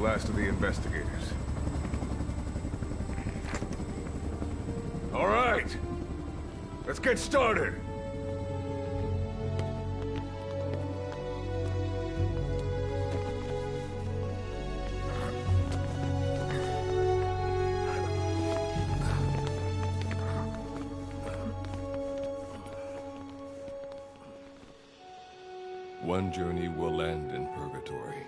last of the investigators. All right! Let's get started! One journey will end in purgatory,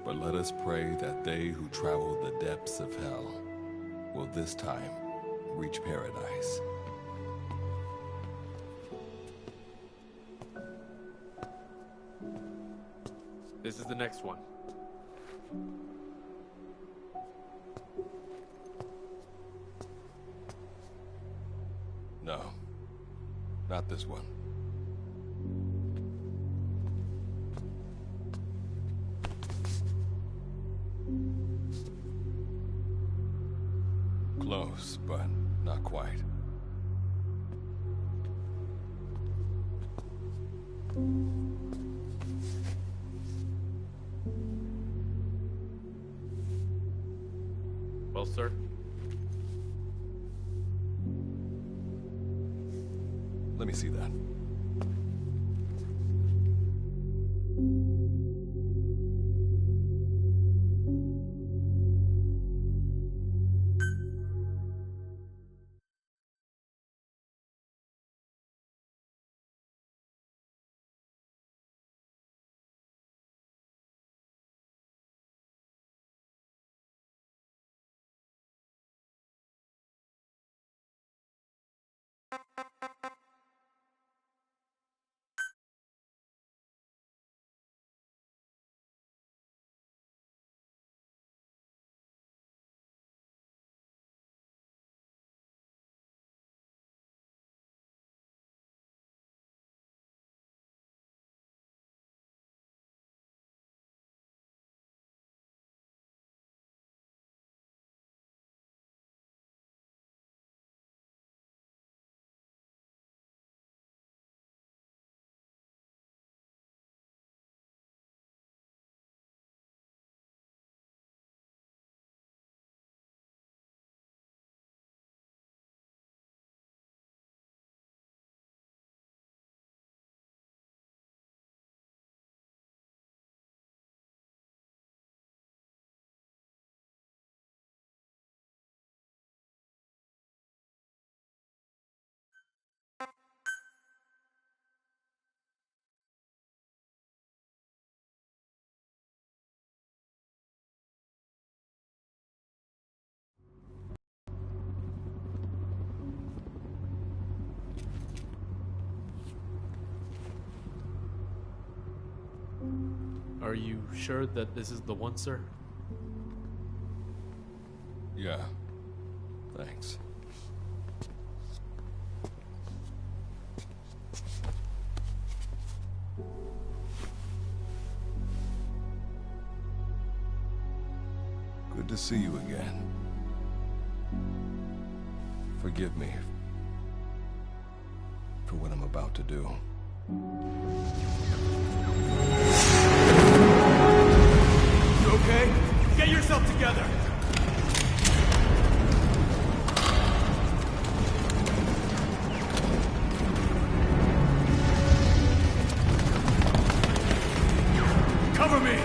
but let us pray that they who travel the depths of hell will this time reach paradise. This is the next one. No, not this one. Close, but not quite. Well, sir? Let me see that. Are you sure that this is the one, sir? Yeah. Thanks. Good to see you again. Forgive me for what I'm about to do. You okay? Get yourself together! Cover me!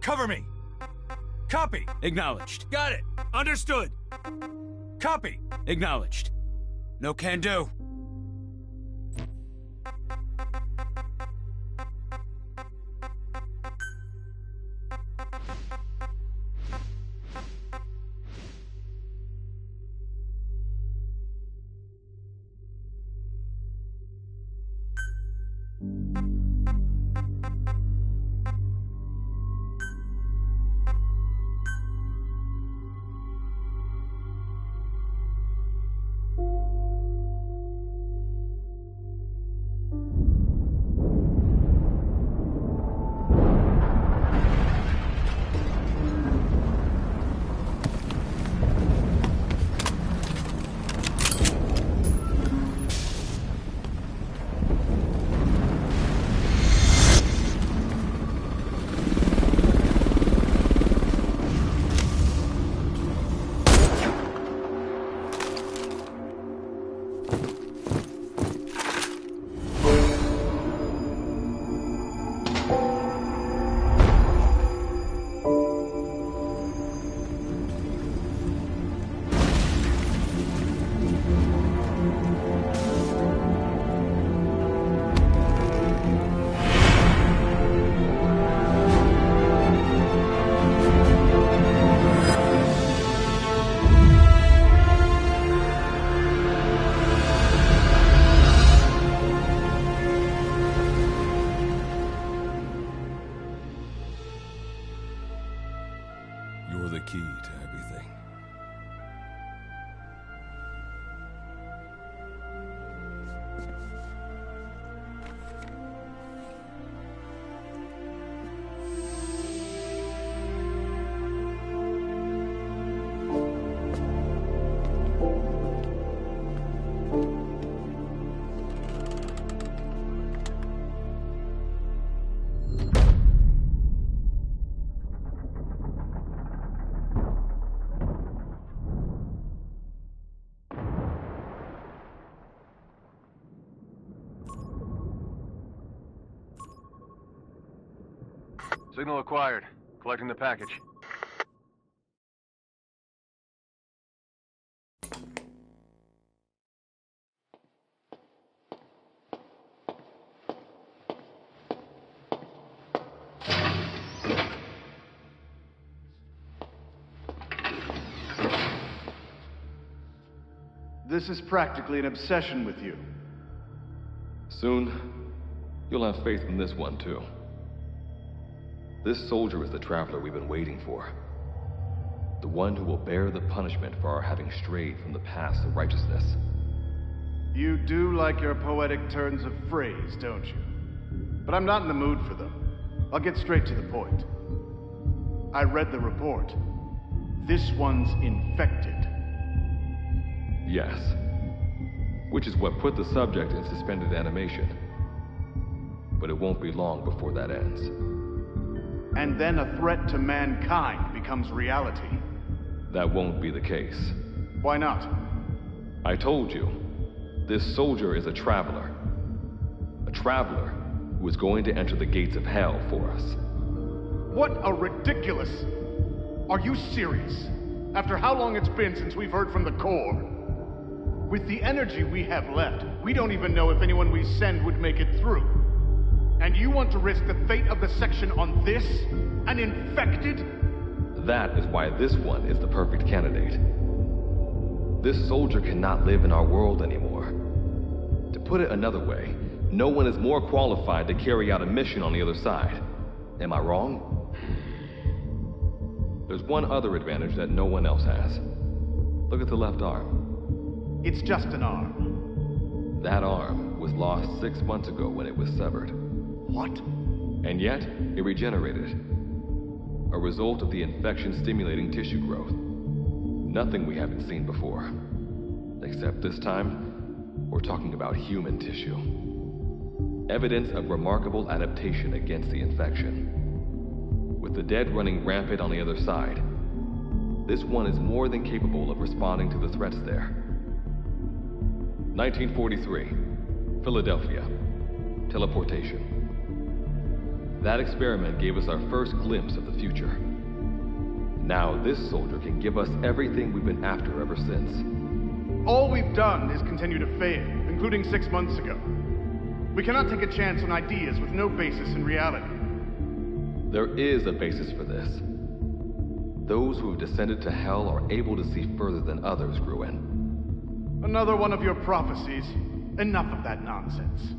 Cover me. Copy. Acknowledged. Got it. Understood. Copy. Acknowledged. No can do. You're the key to everything. Signal acquired. Collecting the package. This is practically an obsession with you. Soon, you'll have faith in this one, too. This soldier is the traveler we've been waiting for. The one who will bear the punishment for our having strayed from the paths of righteousness. You do like your poetic turns of phrase, don't you? But I'm not in the mood for them. I'll get straight to the point. I read the report. This one's infected. Yes. Which is what put the subject in suspended animation. But it won't be long before that ends. And then a threat to mankind becomes reality. That won't be the case. Why not? I told you, this soldier is a traveler. A traveler who is going to enter the gates of hell for us. What a ridiculous... Are you serious? After how long it's been since we've heard from the Corps? With the energy we have left, we don't even know if anyone we send would make it through. And you want to risk the fate of the section on this? An infected? That is why this one is the perfect candidate. This soldier cannot live in our world anymore. To put it another way, no one is more qualified to carry out a mission on the other side. Am I wrong? There's one other advantage that no one else has. Look at the left arm. It's just an arm. That arm was lost 6 months ago when it was severed. What? And yet, it regenerated. A result of the infection-stimulating tissue growth. Nothing we haven't seen before. Except this time, we're talking about human tissue. Evidence of remarkable adaptation against the infection. With the dead running rampant on the other side, this one is more than capable of responding to the threats there. 1943, Philadelphia. Teleportation. That experiment gave us our first glimpse of the future. Now this soldier can give us everything we've been after ever since. All we've done is continue to fail, including 6 months ago. We cannot take a chance on ideas with no basis in reality. There is a basis for this. Those who have descended to hell are able to see further than others, Gruen. Another one of your prophecies. Enough of that nonsense.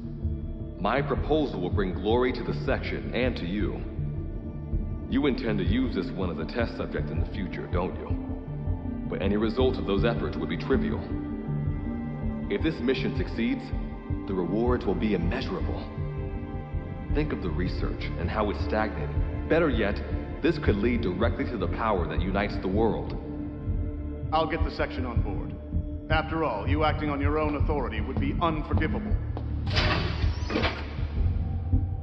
My proposal will bring glory to the section and to you. You intend to use this one as a test subject in the future, don't you? But any result of those efforts would be trivial. If this mission succeeds, the rewards will be immeasurable. Think of the research and how it's stagnated. Better yet, this could lead directly to the power that unites the world. I'll get the section on board. After all, you acting on your own authority would be unforgivable.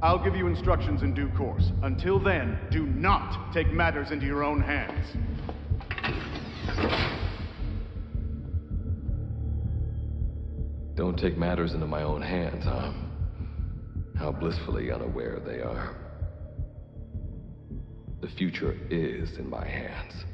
I'll give you instructions in due course. Until then, do not take matters into your own hands. Don't take matters into my own hands, huh? How blissfully unaware they are. The future is in my hands.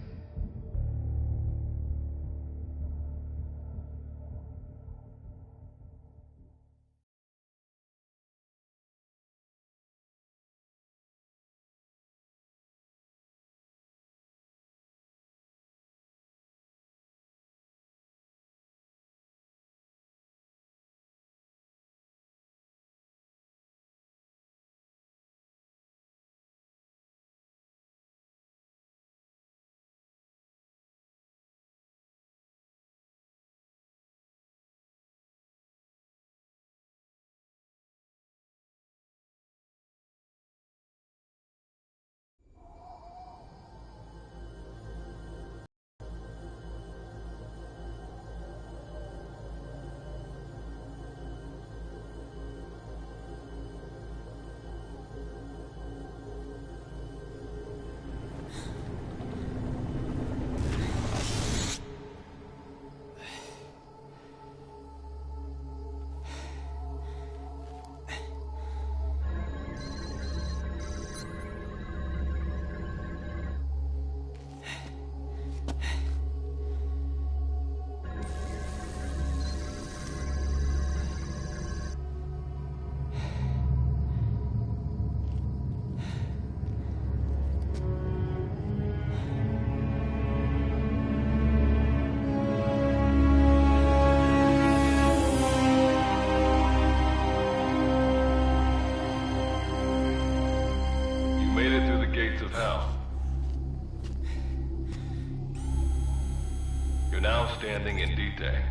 Standing in D-Day,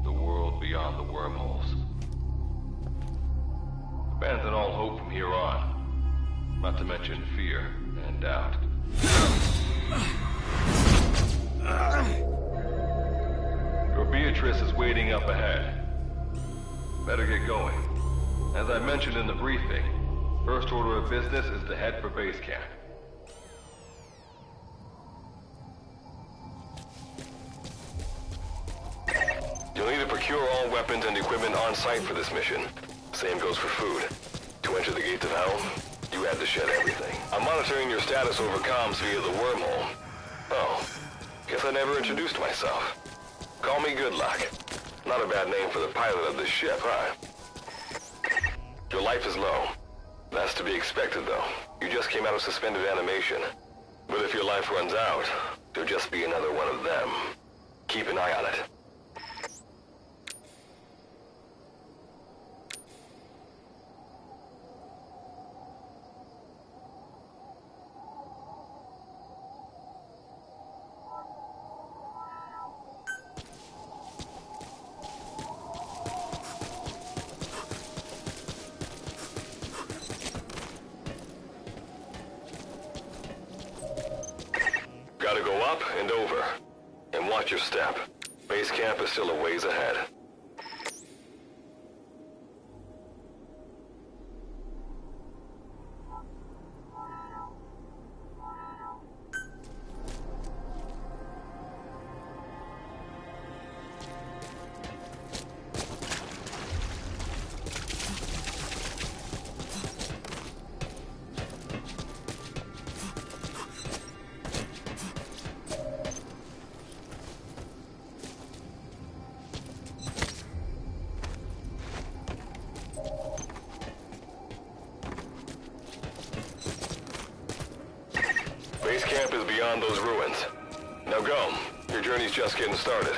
the world beyond the wormholes. Abandon all hope from here on, not to mention fear and doubt. Your Beatrice is waiting up ahead. Better get going. As I mentioned in the briefing, first order of business is to head for base camp. You'll need to procure all weapons and equipment on site for this mission. Same goes for food. To enter the gates of hell, you had to shed everything. I'm monitoring your status over comms via the wormhole. Oh, guess I never introduced myself. Call me Good Luck. Not a bad name for the pilot of this ship, huh? Your life is low. That's to be expected, though. You just came out of suspended animation. But if your life runs out, there'll just be another one of them. Keep an eye on it. Gotta go up and over. And watch your step. Base camp is still a ways ahead. camp is beyond those ruins. Now go. Your journey's just getting started.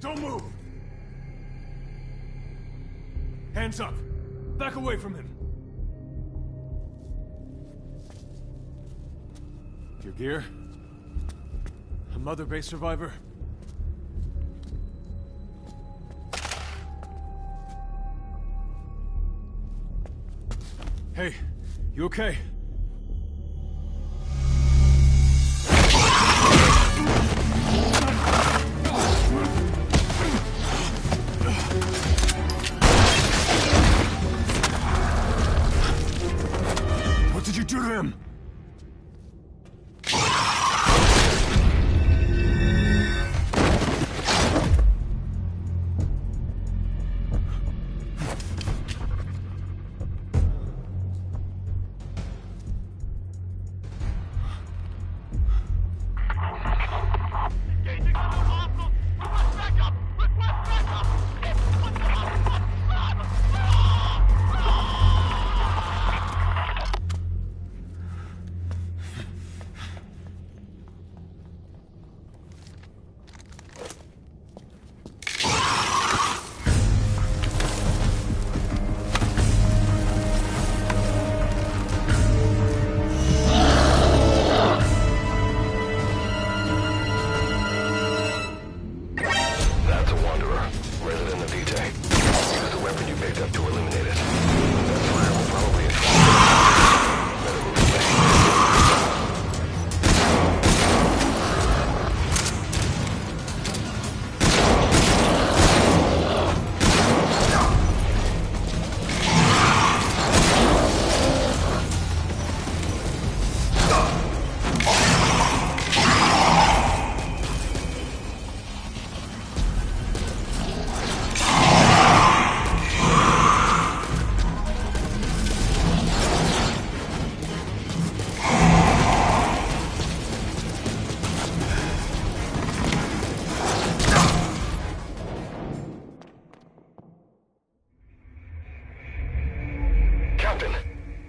Don't move! Hands up! Back away from him! Your gear? A Mother Base survivor? Hey, you okay? What did you do to him?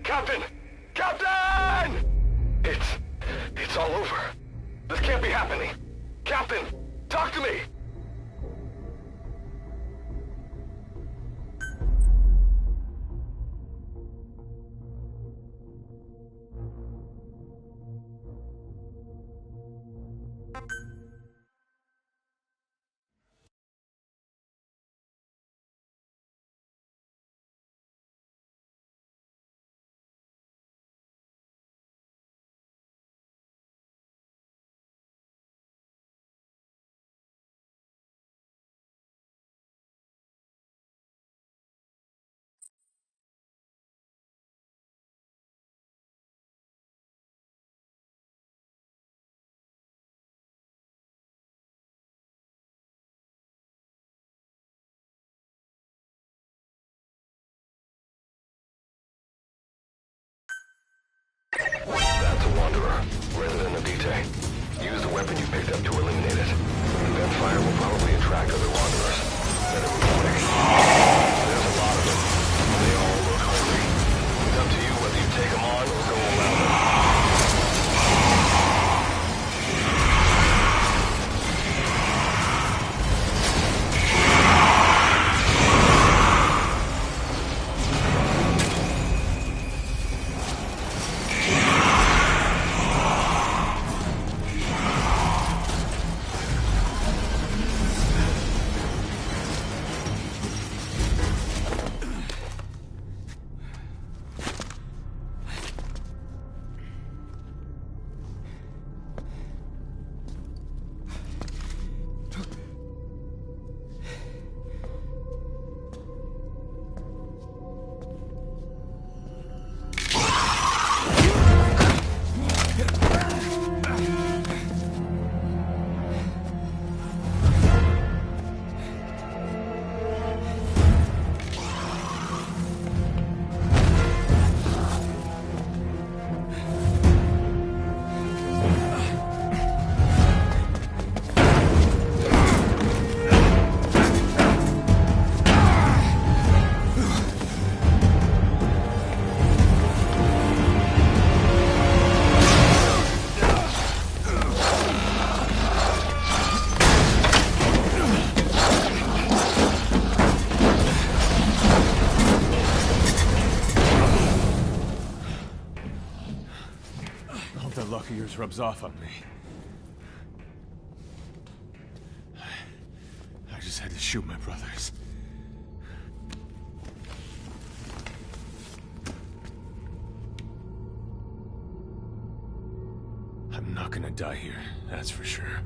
Captain! Captain! It's all over. This can't be happening. Captain, talk to me! That's a Wanderer, resident of Vitae. Use the weapon you picked up to eliminate it. That fire will probably attract other Wanderers. Better move quick. There's a lot of them. They all look hungry. It's up to you whether you take them on or go around them. talk of yours rubs off on me. I just had to shoot my brothers. I'm not gonna die here, that's for sure.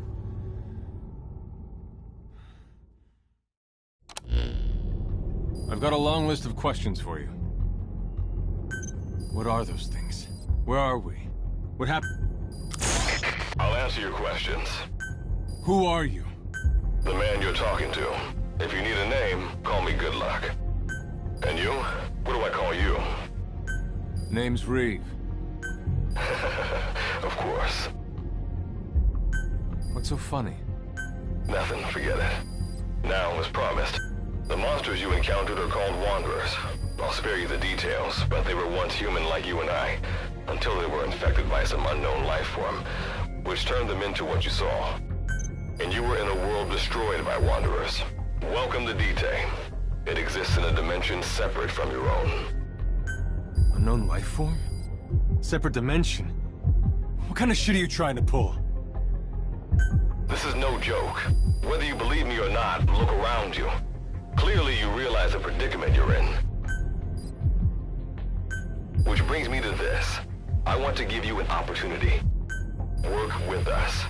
I've got a long list of questions for you. What are those things? Where are we? What happened? I'll answer your questions. Who are you? The man you're talking to. If you need a name, call me Good Luck. And you? What do I call you? Name's Reeve. Of course. What's so funny? Nothing, forget it. Now, as promised, the monsters you encountered are called Wanderers. I'll spare you the details, but they were once human like you and I, until they were infected by some unknown life form, which turned them into what you saw. And you were in a world destroyed by Wanderers. Welcome to D-Day. It exists in a dimension separate from your own. Unknown life form? Separate dimension? What kind of shit are you trying to pull? This is no joke. Whether you believe me or not, look around you. Clearly you realize the predicament you're in. Which brings me to this. I want to give you an opportunity. Work with us.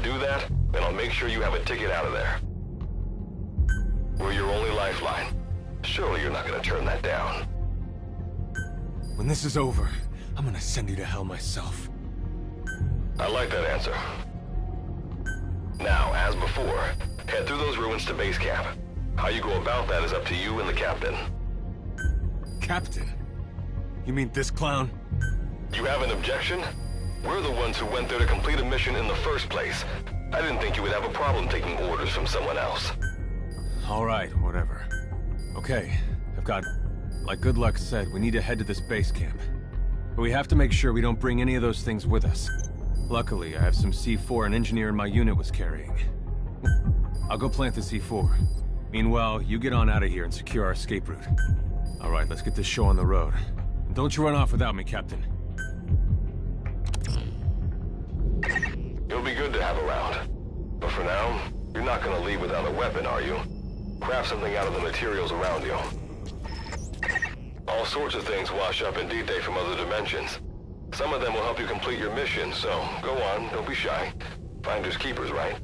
Do that, and I'll make sure you have a ticket out of there. We're your only lifeline. Surely you're not gonna turn that down. When this is over, I'm gonna send you to hell myself. I like that answer. Now, as before, head through those ruins to base camp. How you go about that is up to you and the captain. Captain? You mean this clown? You have an objection? We're the ones who went there to complete a mission in the first place. I didn't think you would have a problem taking orders from someone else. All right, whatever. Okay, I've got... Like Good Luck said, we need to head to this base camp. But we have to make sure we don't bring any of those things with us. Luckily, I have some C4 an engineer in my unit was carrying. I'll go plant the C4. Meanwhile, you get on out of here and secure our escape route. All right, let's get this show on the road. And don't you run off without me, Captain. You'll be good to have around. But for now, you're not gonna leave without a weapon, are you? Craft something out of the materials around you. All sorts of things wash up in D-Day from other dimensions. Some of them will help you complete your mission, so go on, don't be shy. Finders keepers, right?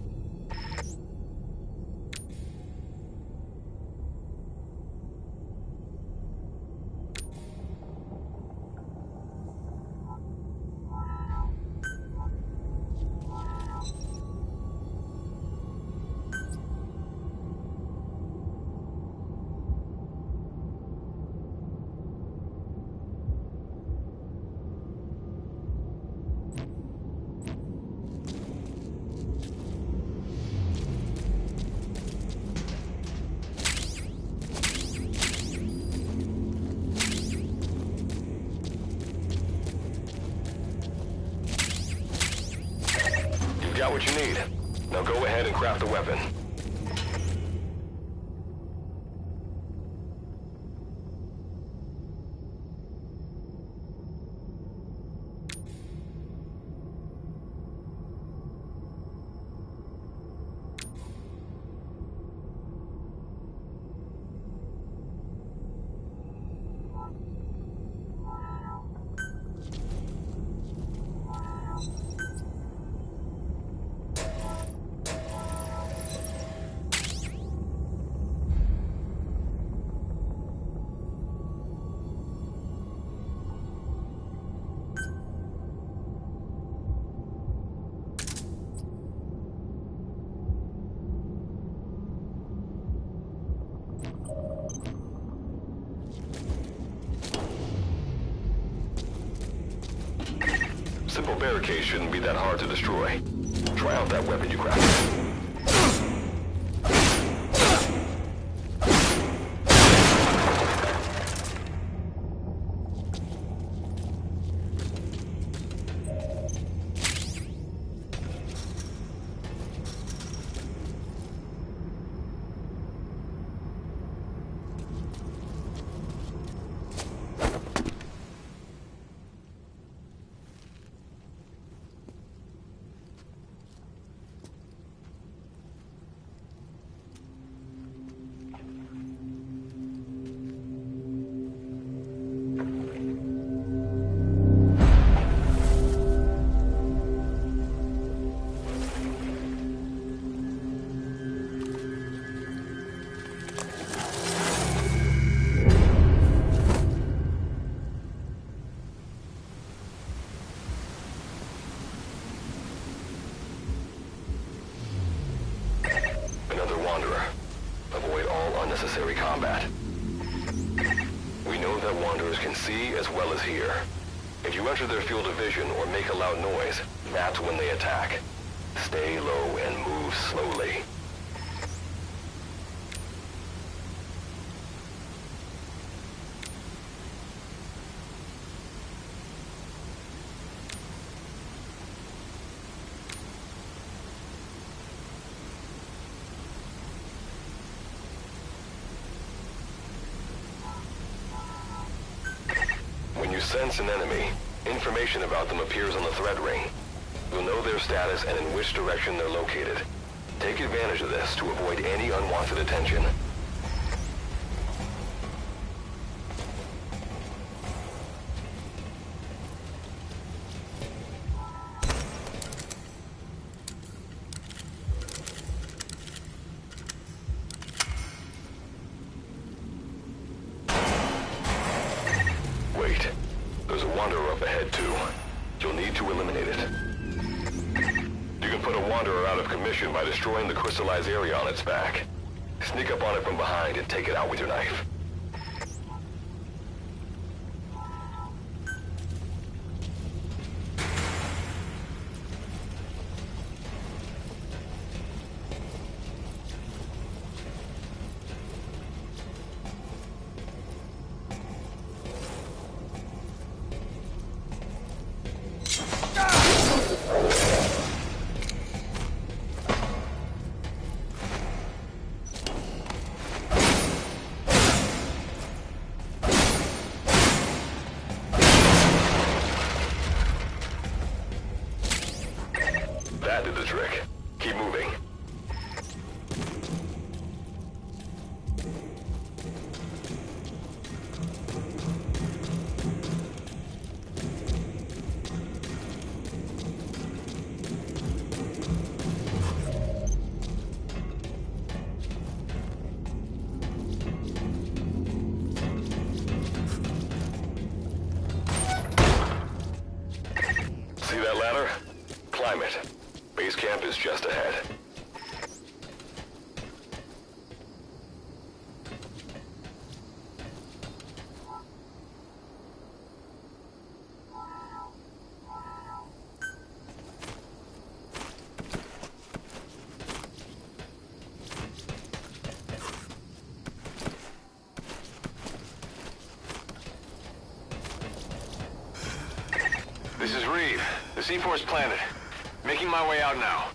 Got what you need. Now go ahead and craft the weapon. Simple barricade shouldn't be that hard to destroy. Try out that weapon you crafted. Wanderers can see as well as hear. If you enter their field of vision or make a loud noise, that's when they attack. Stay low and move slowly. When you sense an enemy, information about them appears on the threat ring. You'll know their status and in which direction they're located. Take advantage of this to avoid any unwanted attention. Wait. There's a Wanderer up ahead, too. You'll need to eliminate it. You can put a Wanderer out of commission by destroying the crystallized area on its back. Sneak up on it from behind and take it out with your knife. That did the trick. Keep moving. See that ladder? Climb it. Base camp is just ahead. This is Reeve. The C4's planted. Making my way out now.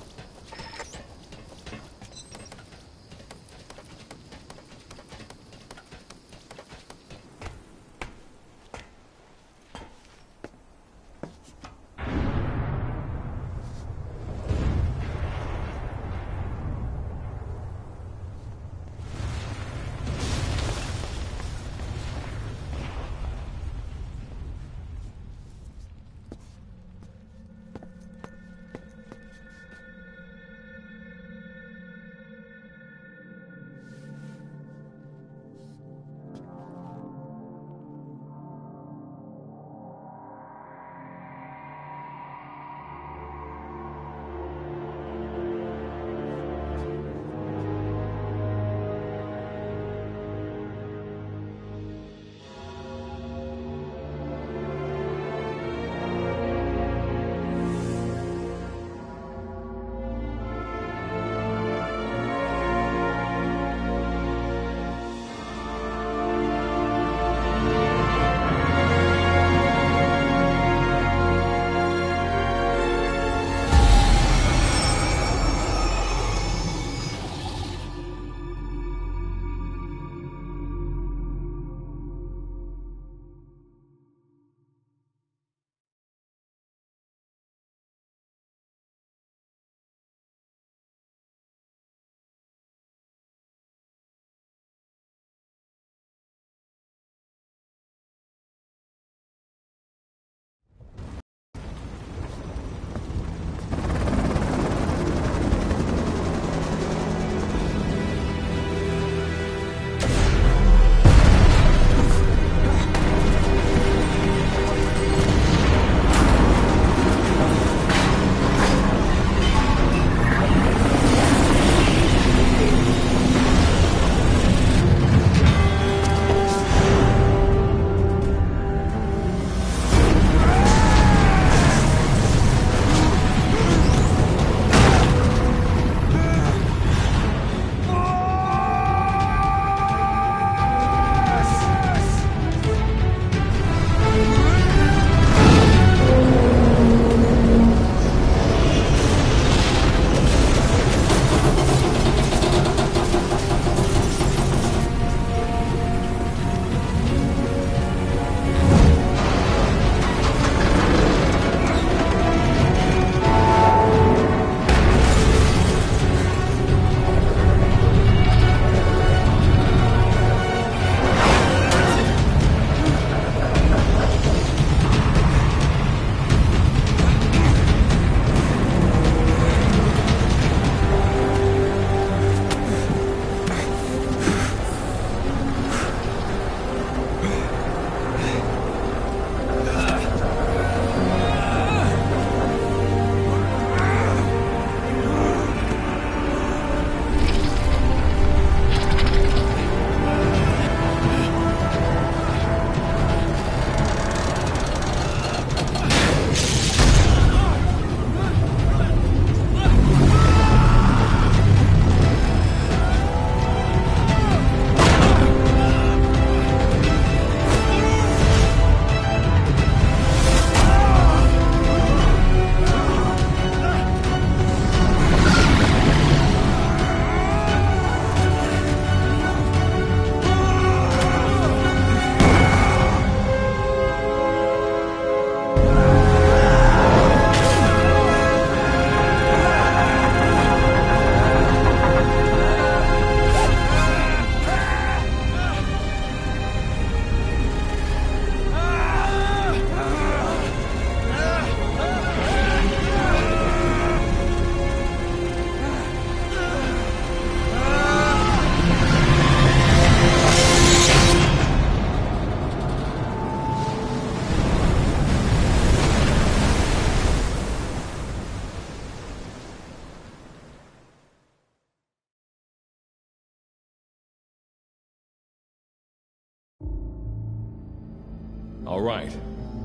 All right.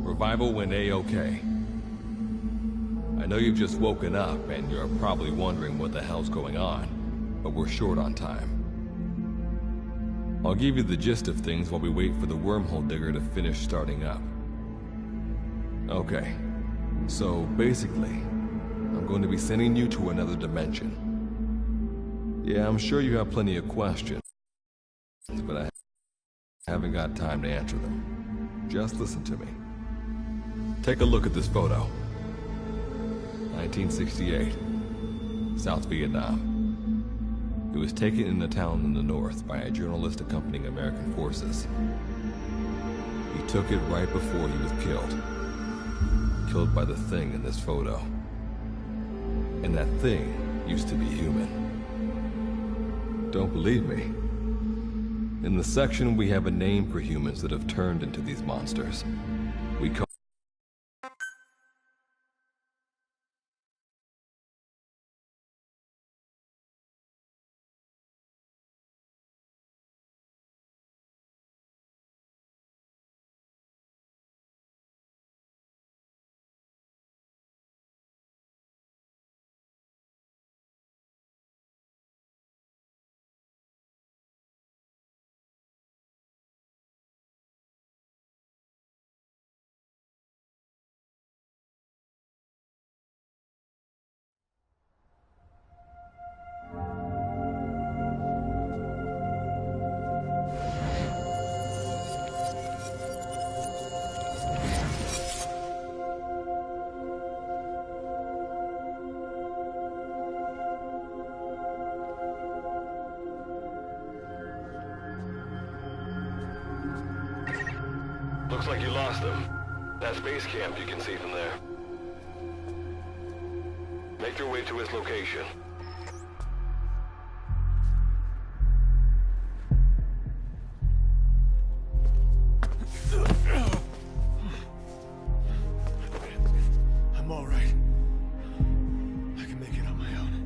Revival went A-OK. I know you've just woken up, and you're probably wondering what the hell's going on, but we're short on time. I'll give you the gist of things while we wait for the wormhole digger to finish starting up. Okay. So, basically, I'm going to be sending you to another dimension. Yeah, I'm sure you have plenty of questions, but I haven't got time to answer them. Just listen to me. Take a look at this photo. 1968, South Vietnam. It was taken in a town in the north by a journalist accompanying American forces. He took it right before he was killed. Killed by the thing in this photo. And that thing used to be human. Don't believe me? In the section, we have a name for humans that have turned into these monsters. We call Looks like you lost them. That's base camp you can see from there. Make your way to his location. I'm all right. I can make it on my own.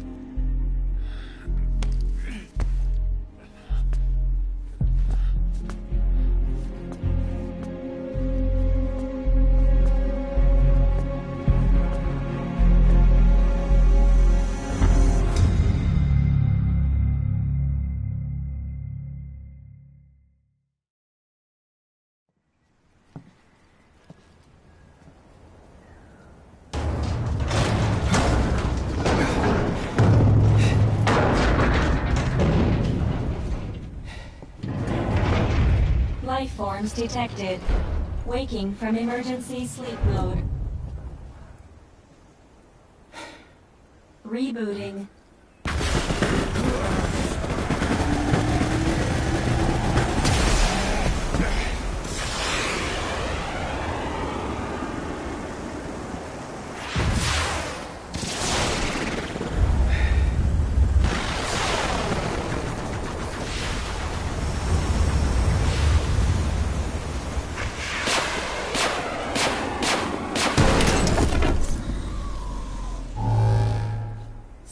Life forms detected. Waking from emergency sleep mode. Rebooting.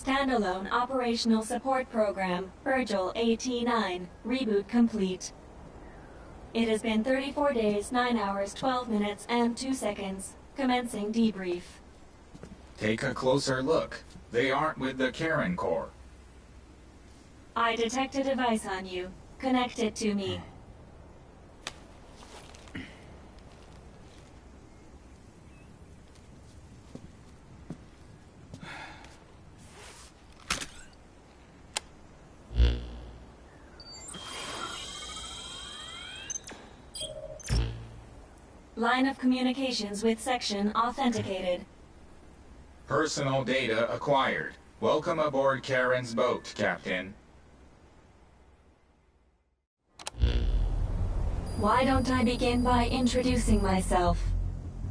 Standalone Operational Support Program, Virgil AT-9, reboot complete. It has been 34 days, 9 hours, 12 minutes, and 2 seconds. Commencing debrief. Take a closer look. They aren't with the Karen Corps. I detect a device on you. Connect it to me. Line of communications with section authenticated. Personal data acquired. Welcome aboard Karen's boat, Captain. Why don't I begin by introducing myself?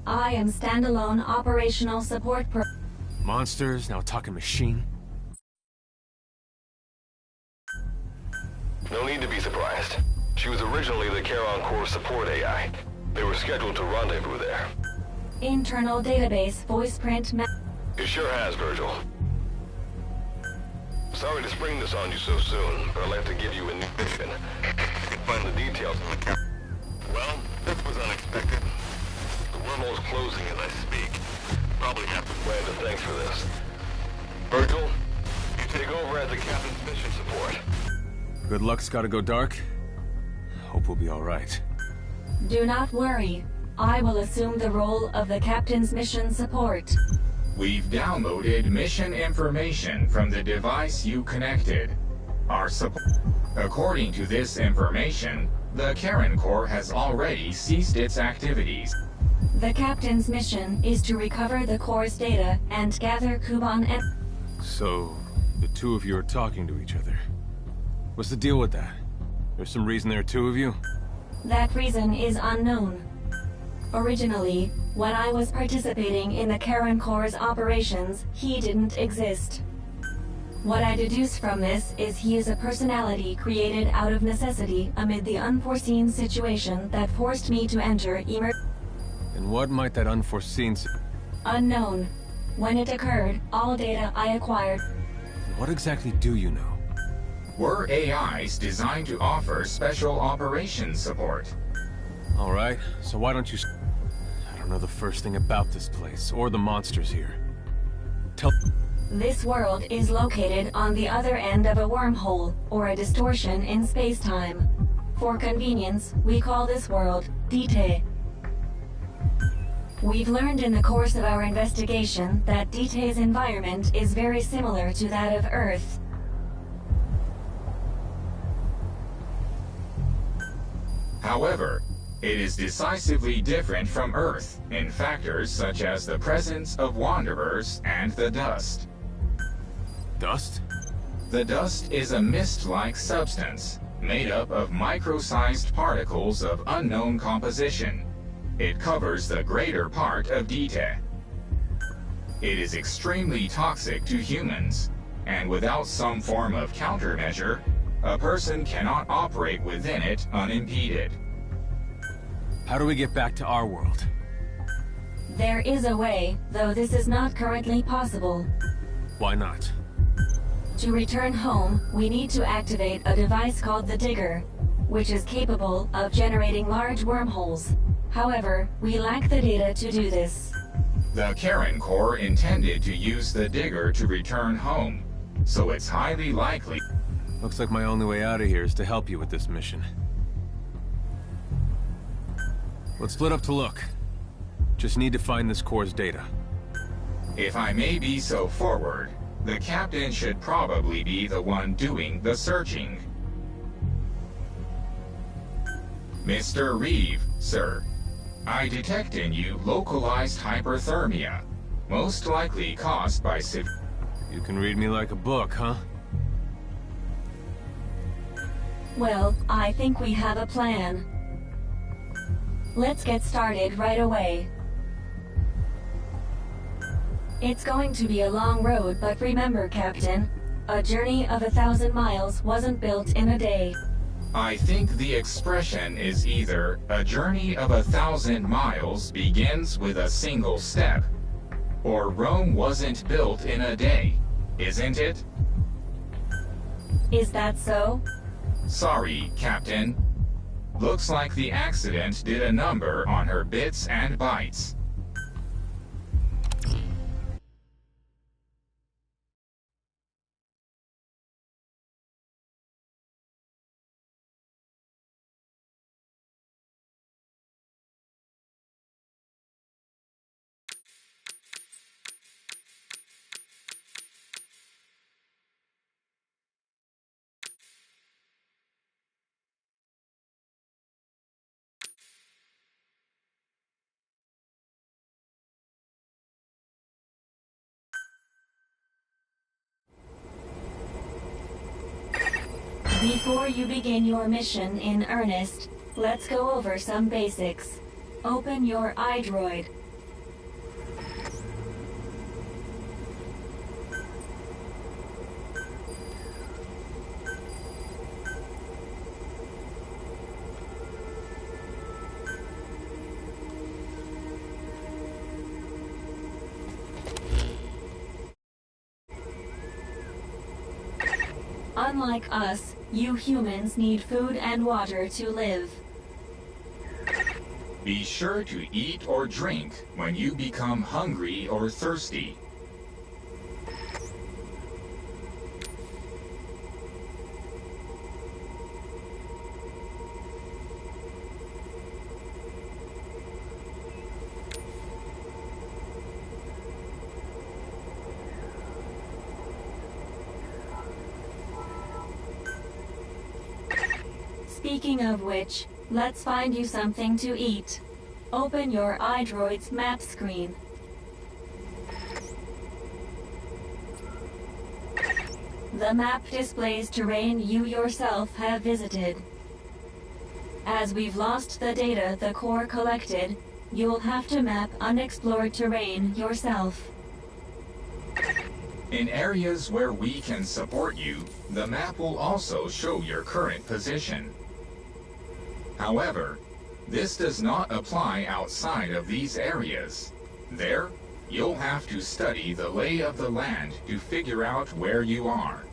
I am Standalone Operational Support Monsters, now talking machine. No need to be surprised. She was originally the Charon Corps support AI. They were scheduled to rendezvous there. Internal database voice print It sure has, Virgil. Sorry to spring this on you so soon, but I'd like to give you a new mission. Find the details. Well, this was unexpected. closing as I speak. Probably have to plan to thanks for this. Virgil, you take over as the captain's mission support. Good luck's gotta go dark. Hope we'll be alright. Do not worry. I will assume the role of the captain's mission support. We've downloaded mission information from the device you connected. According to this information, the Karen Corps has already ceased its activities. The captain's mission is to recover the Corps' data and gather Kuban and... So, the two of you are talking to each other. What's the deal with that? There's some reason there are two of you? That reason is unknown. Originally, when I was participating in the Karen Corps' operations, he didn't exist. What I deduce from this is he is a personality created out of necessity amid the unforeseen situation that forced me to enter And what might that unforeseen... Unknown. When it occurred, all data I acquired... What exactly do you know? We're AIs designed to offer special operations support. Alright, so why don't you... I don't know the first thing about this place, or the monsters here. Tell... This world is located on the other end of a wormhole, or a distortion in space-time. For convenience, we call this world Dite. We've learned in the course of our investigation that Dite's environment is very similar to that of Earth. However, it is decisively different from Earth in factors such as the presence of Wanderers and the dust. Dust? The dust is a mist-like substance made up of micro-sized particles of unknown composition. It covers the greater part of Dite. It is extremely toxic to humans, and without some form of countermeasure, a person cannot operate within it unimpeded. How do we get back to our world? There is a way, though this is not currently possible. Why not? To return home, we need to activate a device called the Digger, which is capable of generating large wormholes. However, we lack the data to do this. The Karen Corps intended to use the Digger to return home, so it's highly likely... Looks like my only way out of here is to help you with this mission. Let's split up to look. Just need to find this Corps' data. If I may be so forward, the captain should probably be the one doing the searching. Mr. Reeve, sir. I detect in you localized hyperthermia, most likely caused by You can read me like a book, huh? Well, I think we have a plan. Let's get started right away. It's going to be a long road, but remember, Captain, a journey of 1,000 miles wasn't built in a day. I think the expression is either a journey of 1,000 miles begins with a single step, or Rome wasn't built in a day, isn't it? Is that so? Sorry, Captain. Looks like the accident did a number on her bits and bytes. Before you begin your mission in earnest, let's go over some basics. Open your iDroid. Unlike us, you humans need food and water to live. Be sure to eat or drink when you become hungry or thirsty. Speaking of which, let's find you something to eat. Open your iDroid's map screen. The map displays terrain you yourself have visited. As we've lost the data the core collected, you'll have to map unexplored terrain yourself. In areas where we can support you, the map will also show your current position. However, this does not apply outside of these areas. There, you'll have to study the lay of the land to figure out where you are.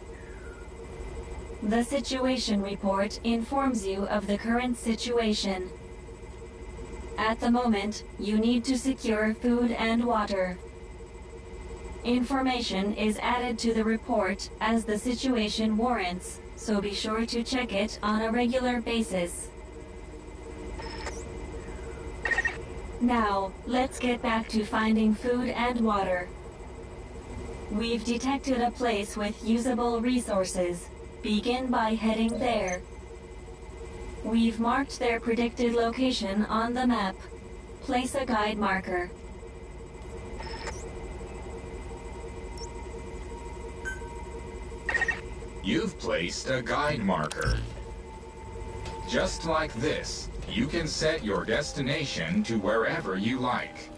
The situation report informs you of the current situation. At the moment, you need to secure food and water. Information is added to the report as the situation warrants, so be sure to check it on a regular basis. Now, let's get back to finding food and water. We've detected a place with usable resources. Begin by heading there. We've marked their predicted location on the map. Place a guide marker. You've placed a guide marker. Just like this, you can set your destination to wherever you like.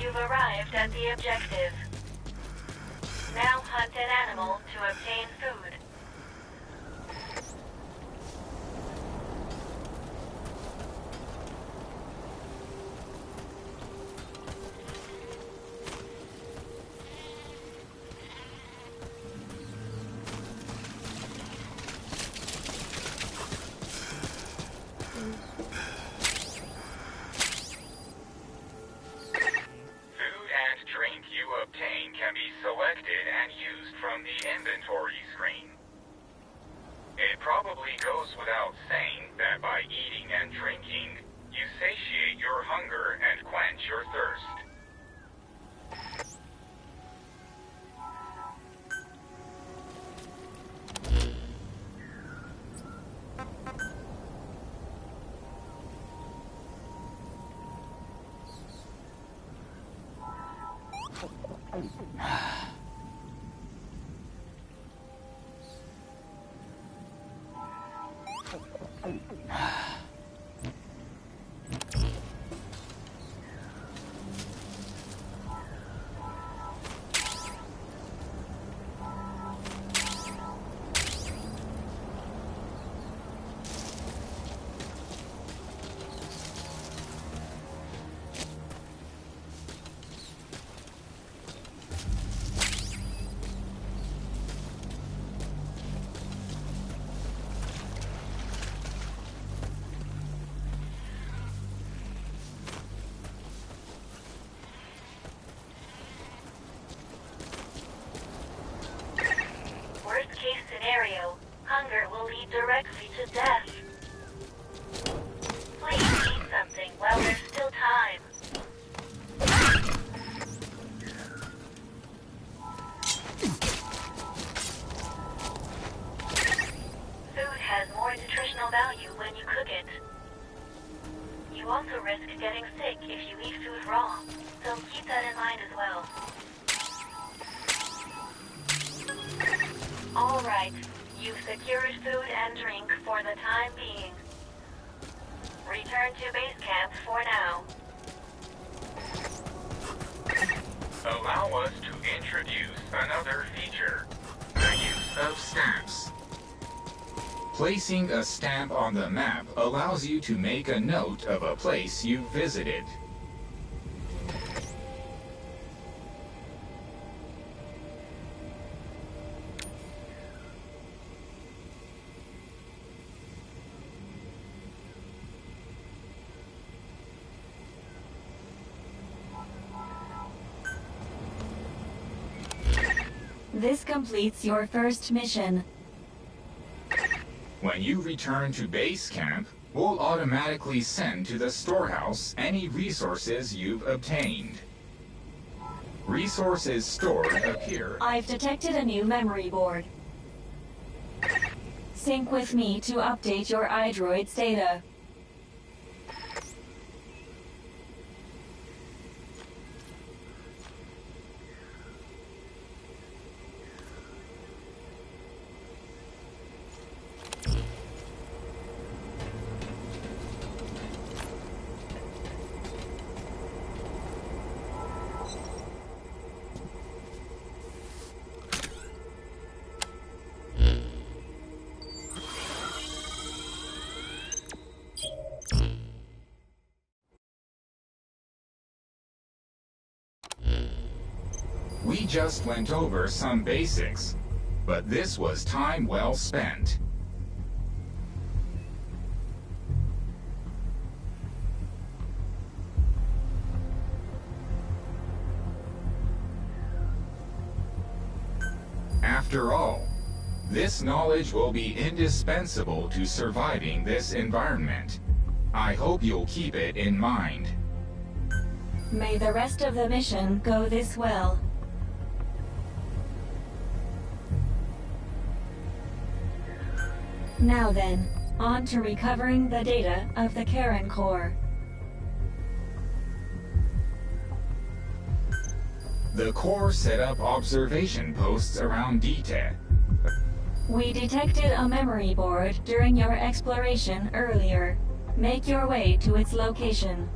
You've arrived at the objective. Now hunt an animal to obtain food. Selected and used from the inventory screen. It probably goes without saying that by eating and drinking, you satiate your hunger and quench your thirst. Hunger will lead directly to death. Please eat something while there's still time. Food has more nutritional value when you cook it. You also risk getting sick if you eat food raw, so keep that in mind as well. All right. You've secured food and drink for the time being. Return to base camp for now. Allow us to introduce another feature. The use of stamps. Placing a stamp on the map allows you to make a note of a place you've visited. This completes your first mission. When you return to base camp, we'll automatically send to the storehouse any resources you've obtained. Resources stored appear. I've detected a new memory board. Sync with me to update your iDroid's data. We just went over some basics, but this was time well spent. After all, this knowledge will be indispensable to surviving this environment. I hope you'll keep it in mind. May the rest of the mission go this well. Now then, on to recovering the data of the Karen Core. The core set up observation posts around DTE. We detected a memory board during your exploration earlier. Make your way to its location.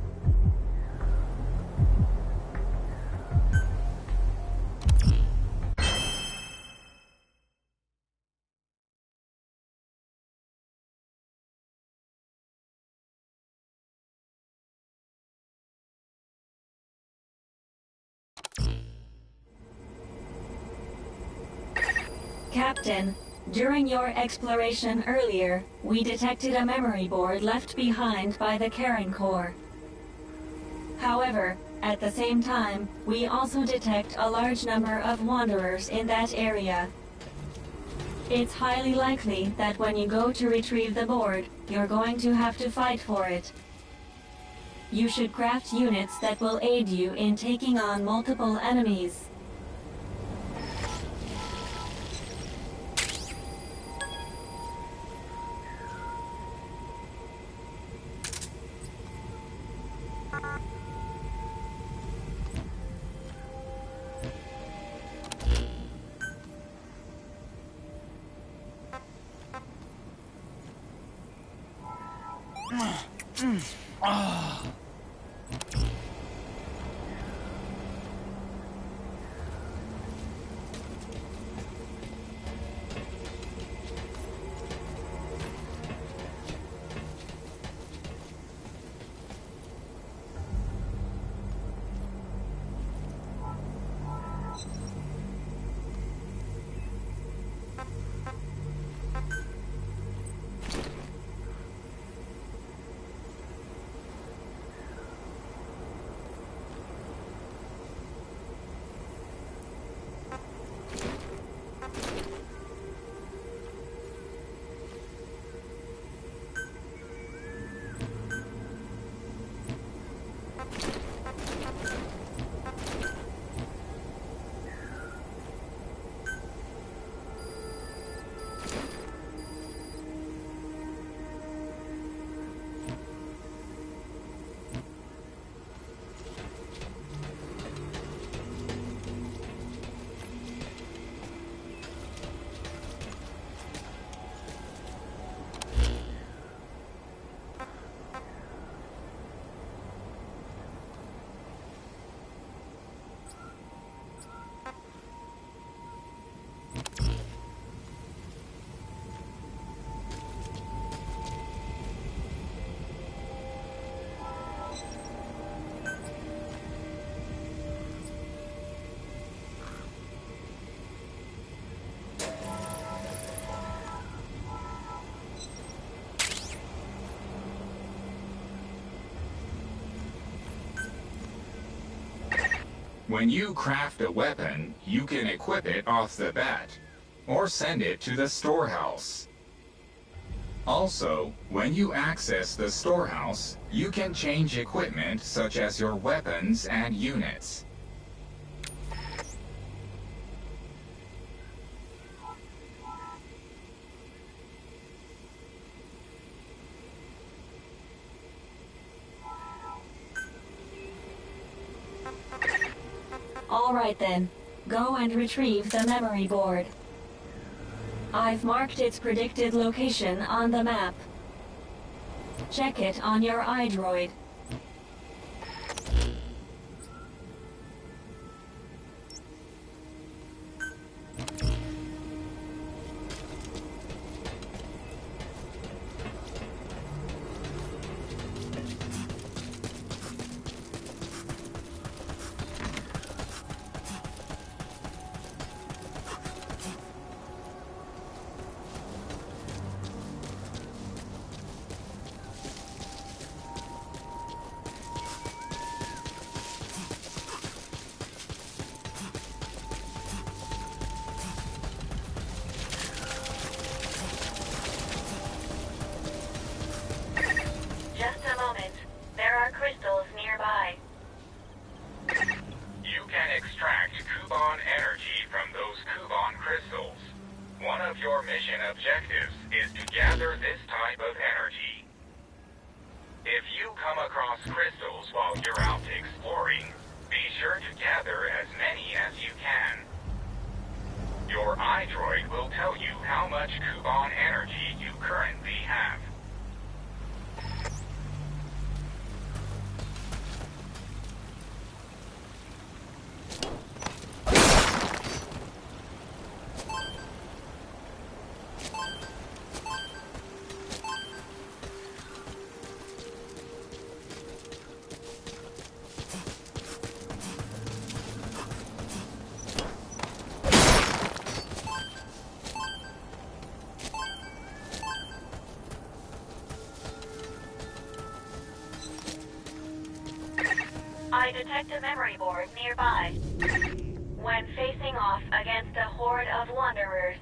Captain, during your exploration earlier, we detected a memory board left behind by the Karen Core. However, at the same time, we also detect a large number of Wanderers in that area. It's highly likely that when you go to retrieve the board, you're going to have to fight for it. You should craft units that will aid you in taking on multiple enemies. When you craft a weapon, you can equip it off the bat, or send it to the storehouse. Also, when you access the storehouse, you can change equipment such as your weapons and units. All right then, go and retrieve the memory board. I've marked its predicted location on the map. Check it on your iDroid. Just a moment. There are crystals nearby. You can extract Kuban energy from those Kuban crystals. One of your mission objectives is to gather this type of energy. If you come across crystals while you're out exploring, be sure to gather as many as you can. Your iDroid will tell you how much Kuban energy you currently have. I detect a memory board nearby. When facing off against a horde of wanderers,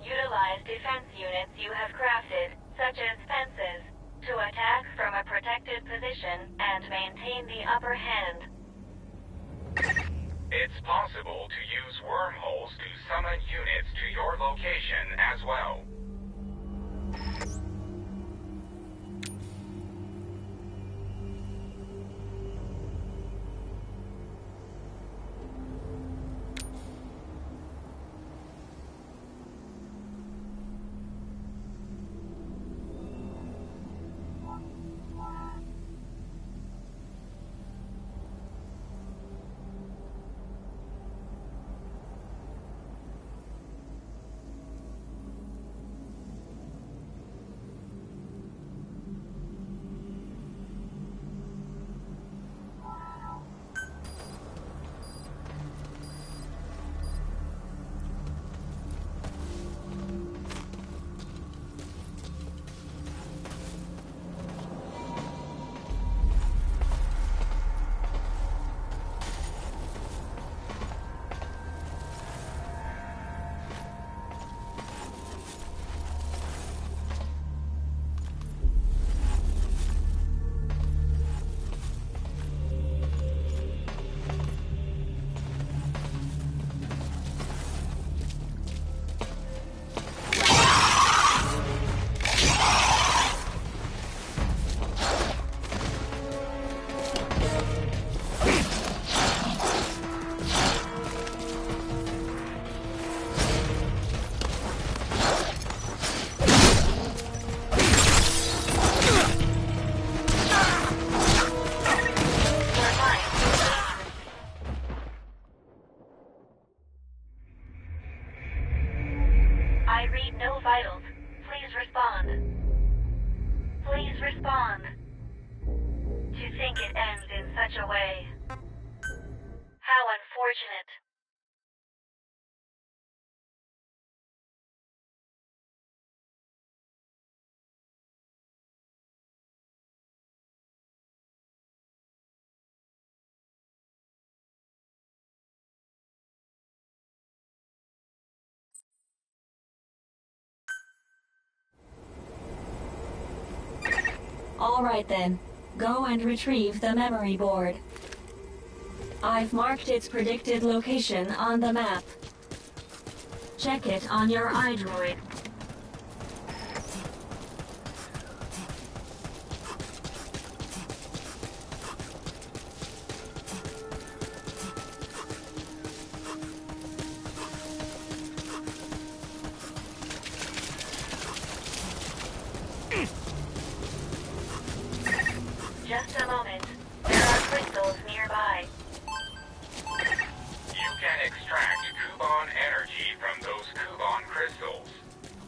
utilize defense units you have crafted, such as fences, to attack from a protected position and maintain the upper hand. It's possible to use wormholes to summon units to your location as well. I read no vitals. Please respond. Please respond. To think it ends in such a way. How unfortunate. All right then. Go and retrieve the memory board. I've marked its predicted location on the map. Check it on your iDroid. Just a moment. There are crystals nearby. You can extract Kuban energy from those Kuban crystals.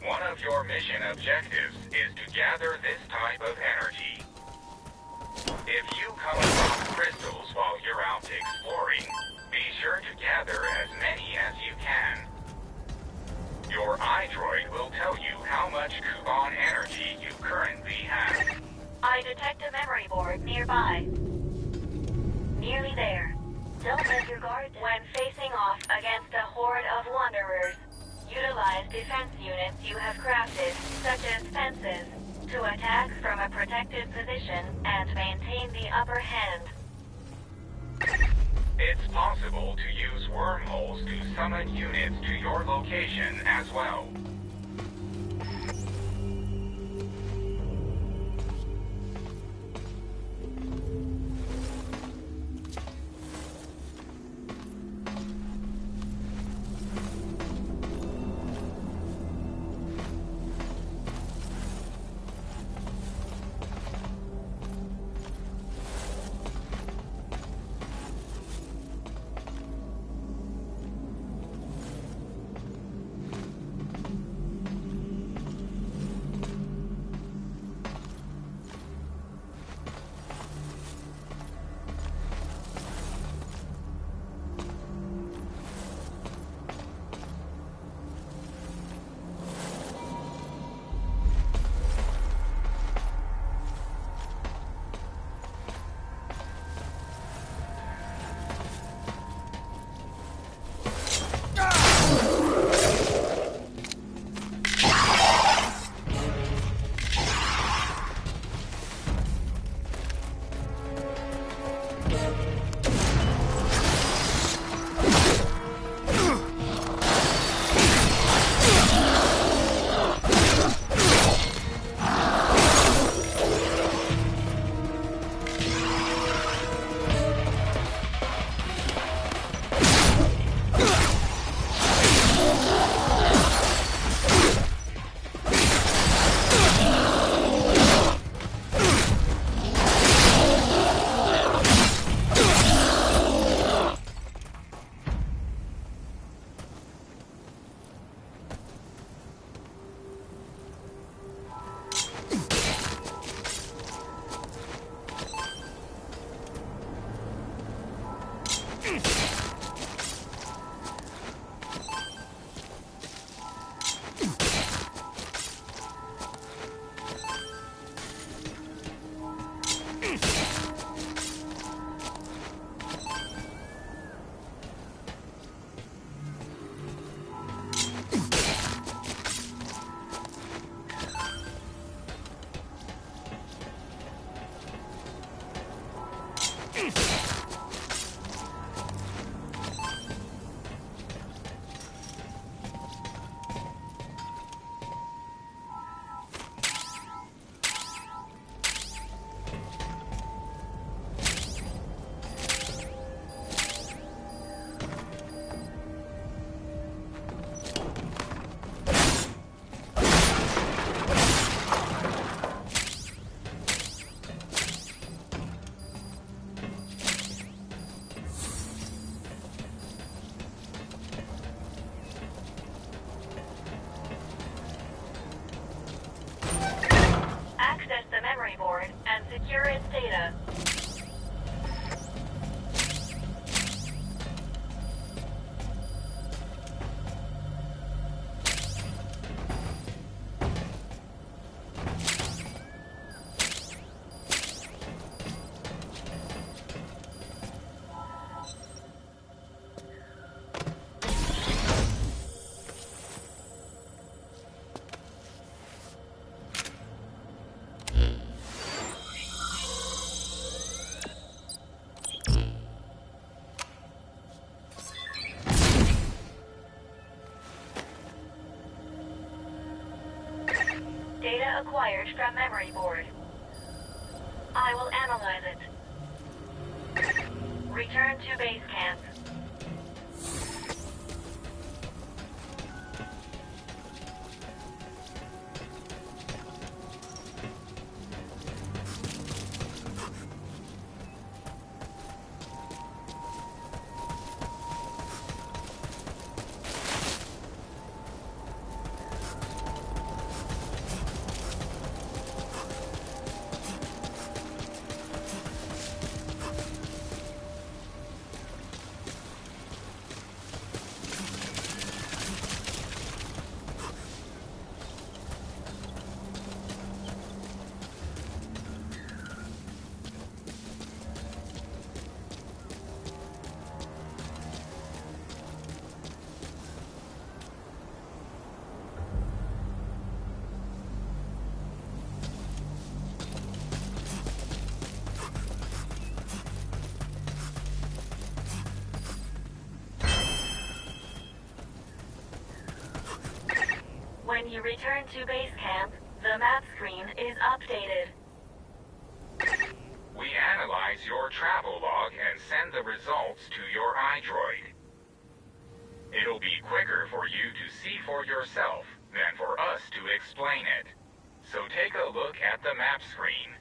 One of your mission objectives is to gather this type of energy. If you come across crystals while you're out exploring, be sure to gather as many as you can. Your iDroid will tell you how much Kuban energy you currently have. I detect a memory board nearby. Nearly there. Don't let your guard down. When facing off against a horde of wanderers, utilize defense units you have crafted, such as fences, to attack from a protected position and maintain the upper hand. It's possible to use wormholes to summon units to your location as well. secure its data. acquired from memory board. I will analyze it. Return to base camp. When you return to base camp, the map screen is updated. We analyze your travel log and send the results to your iDroid. It'll be quicker for you to see for yourself than for us to explain it. So take a look at the map screen.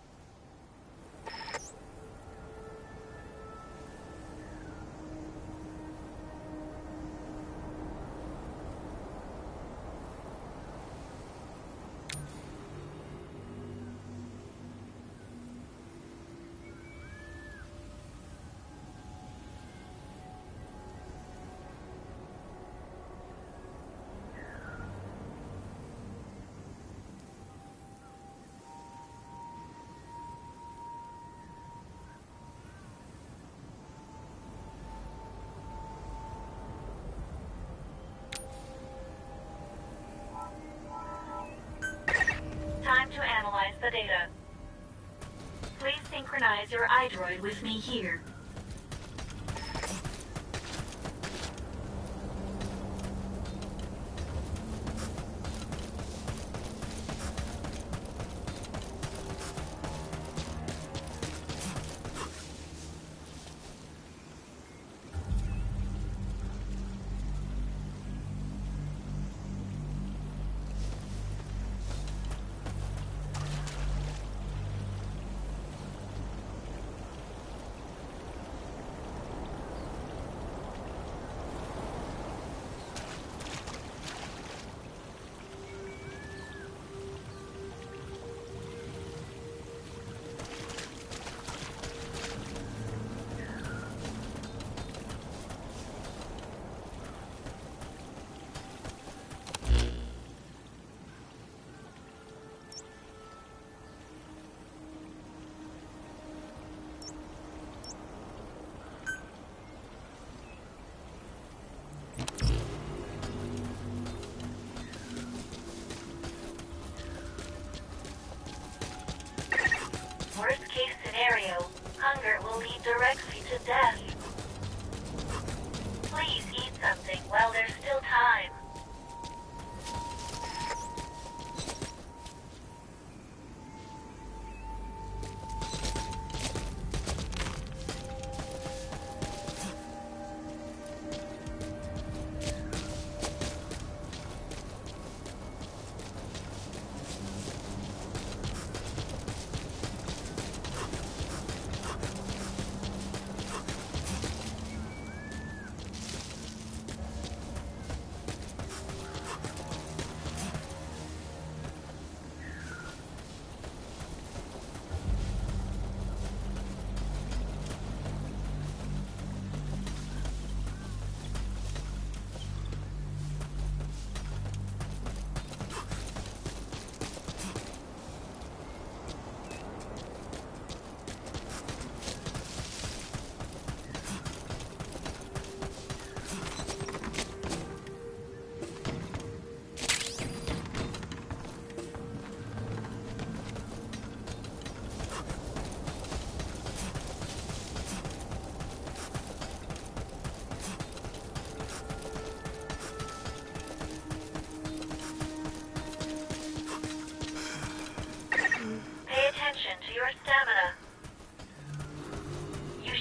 Time to analyze the data. Please synchronize your iDroid with me here.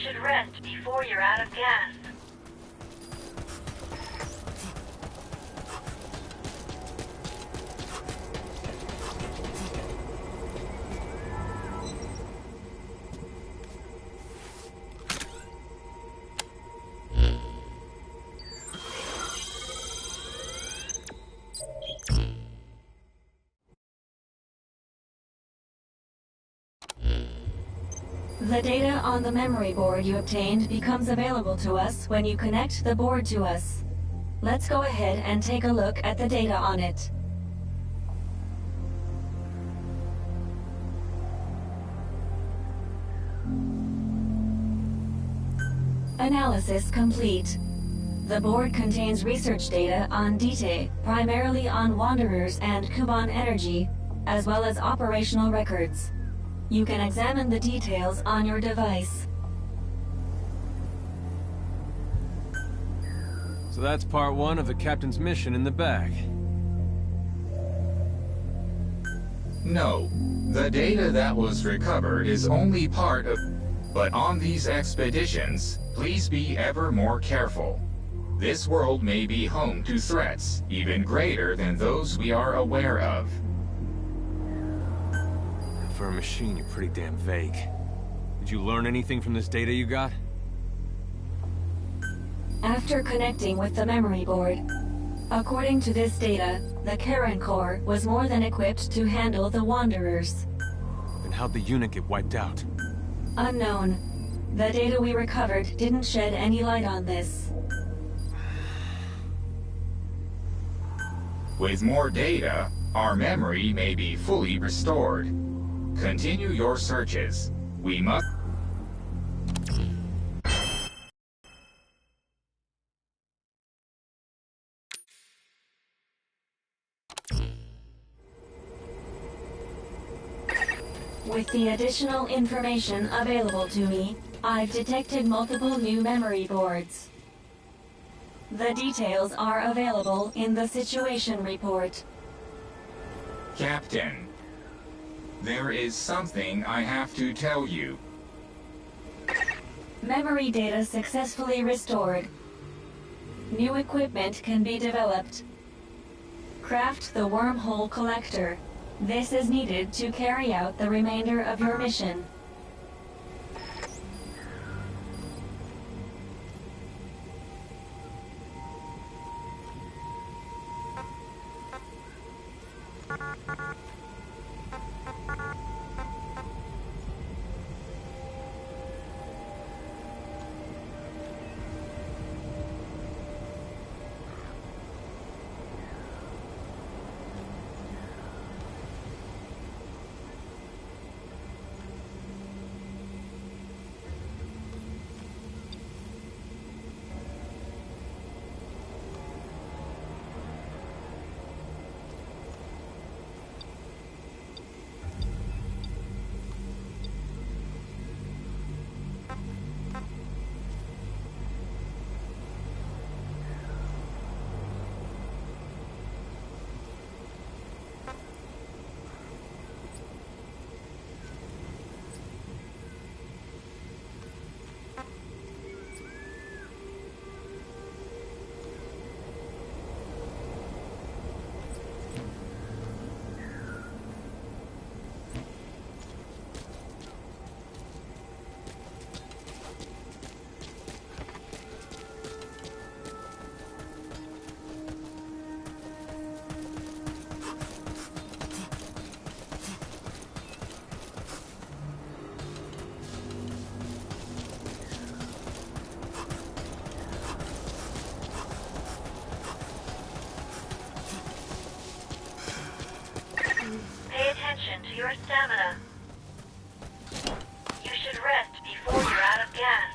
should rest before you're out of gas. The data on the memory board you obtained becomes available to us when you connect the board to us. Let's go ahead and take a look at the data on it. Analysis complete. The board contains research data on DT, primarily on Wanderers and Kuban Energy, as well as operational records. You can examine the details on your device. So that's part one of the captain's mission in the bag. No, the data that was recovered is only part of... But on these expeditions, please be ever more careful. This world may be home to threats even greater than those we are aware of. For a machine, you're pretty damn vague. Did you learn anything from this data you got? After connecting with the memory board, according to this data, the Karen Core was more than equipped to handle the Wanderers. Then how'd the unit get wiped out? Unknown. The data we recovered didn't shed any light on this. With more data, our memory may be fully restored. Continue your searches. We must... With the additional information available to me, I've detected multiple new memory boards. The details are available in the situation report. Captain, there is something I have to tell you. Memory data successfully restored. New equipment can be developed. Craft the wormhole collector. This is needed to carry out the remainder of your mission. To your stamina. You should rest before you're out of gas.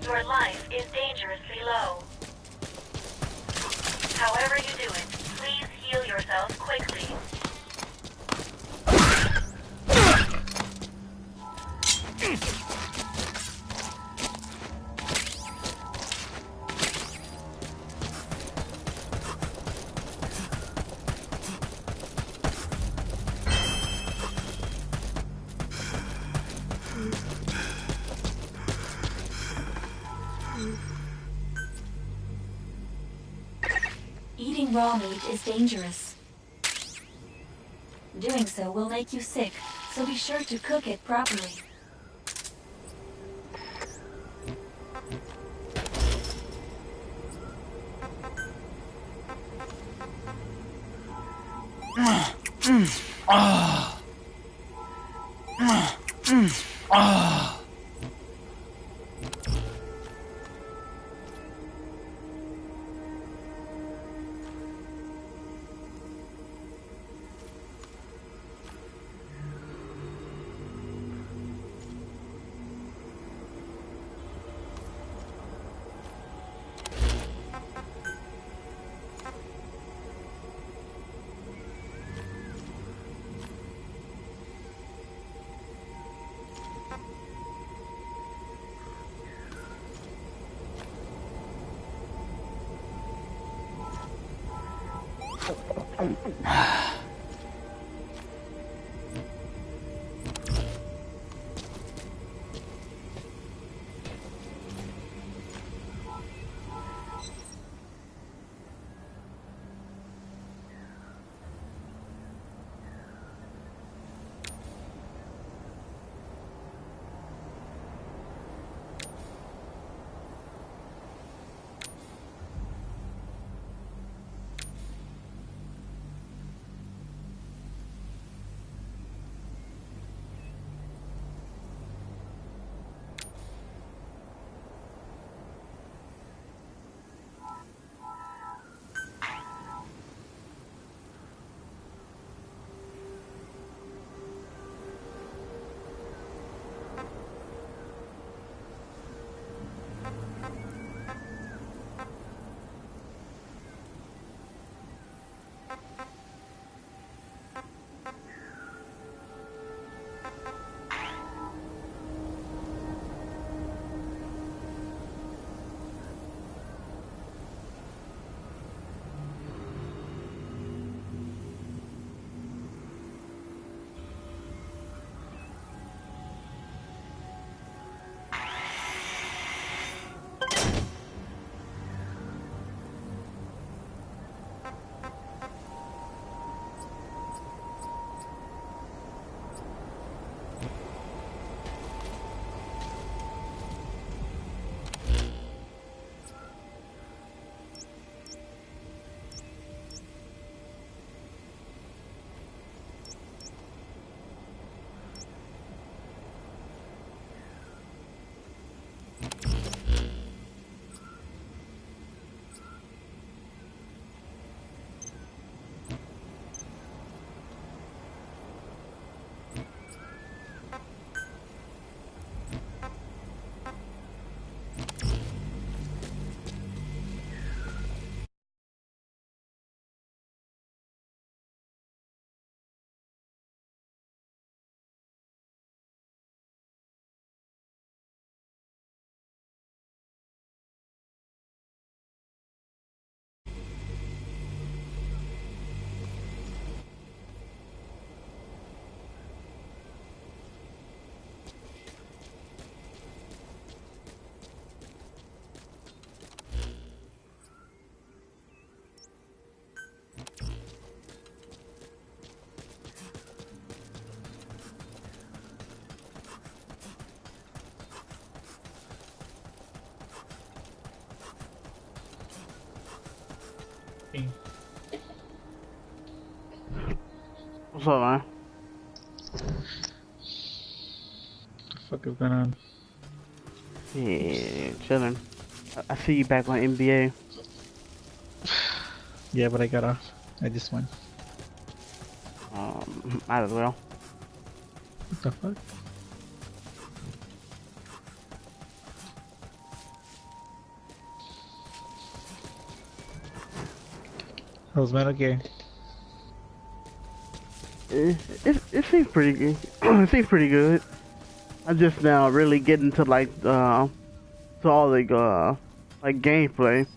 Your life is dangerously low. However you do it, please heal yourself quickly. Eating raw meat is dangerous. Doing so will make you sick, so be sure to cook it properly. What's up, man? What the fuck is going on? Yeah, chilling. I see you back on NBA. Yeah, but I got off. I just won. Might as well. What the fuck? How's Metal Gear? It seems pretty good. It seems pretty good. I'm just now really getting to like to all the like gameplay.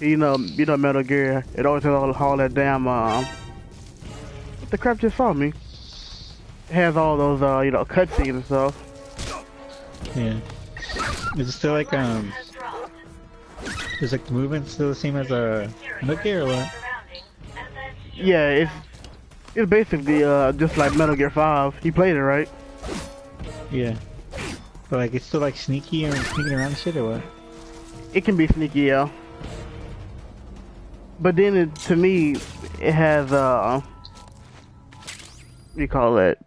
You know Metal Gear. It always has all that damn what the crap just saw me. It has all those cutscenes and stuff. Yeah. Is it still like Is like the movement still the same as Metal Gear or what? Yeah, it's basically just like Metal Gear 5. You played it, right? Yeah. But like it's still like sneaky and sneaking around and shit or what? It can be sneaky, yeah. But then to me, it has what do you call it?